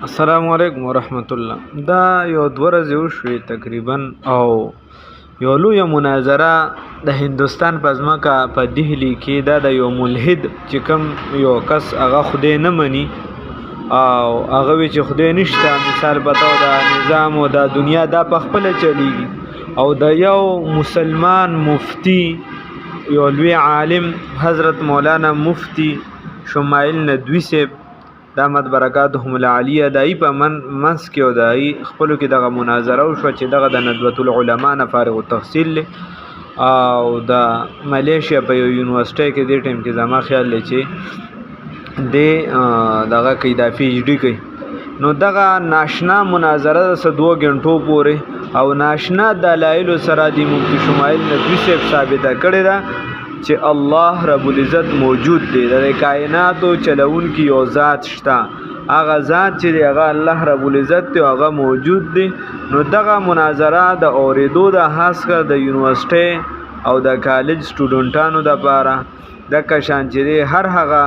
السلام علیکم ورحمت الله. دا یو دوه ورځې وشوې تقریبا او یو لویه مناظره د هندوستان په ځمکه په دهلی کې دا د یو ملحد چې کوم یو کس هغه خدای نه مني او هغه وی چې خدای نشته، مثال بتاو دا نظام او دا دنیا دا په خپل چلیږي او د یو مسلمان مفتی یو لوی عالم حضرت مولانا مفتی شمائل ندوی صاحب دامت برکاتهم العالیه دای په منس کې او دای خپل کې دغه مناظره او شو چې دغه د ندوۃ العلماء نه فارغ التحصیل او د ملیشیا په یو یونیورسيټي کې د ټیم کې زما خیال لې چې د دغه کې د پی ایچ ډی کوي نو دغه ناشنا مناظره د 2 غنټو پورې او ناشنا دلایل سره د مفتی شمائل ندوی صاحب ثابته کړی دا چې الله رب العزت موجود دی، د کائناتو چلون کی یو ذات شته، هغه ذات چې هغه الله رب العزت دی هغه موجود دی. نو دغه مناظره د اوریدو د خاصه د یونیورسيټي او د کالج سټوډنټانو د لپاره د کشان چې هر هغه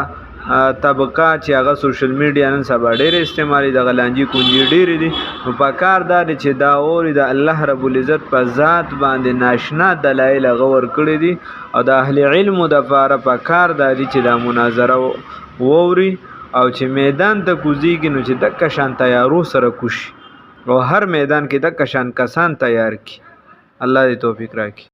طبقه چې هغه سوشل میډیا نن سبا ډېر استعمالي د غلانجي کونجي ډېر دي، نو په کار دا چې دا اوري د الله رب العزت په ذات باندې ناشنا دلایل غور کړی دي او د اهل علم د لپاره په کار دا دي چې دا مناظره ووري او چې میدان ته کوزيږي نو چې د کشان تیارو سره کوشي او هر میدان کې د کشان کسان تیار کی. الله دې توفیق راکړي.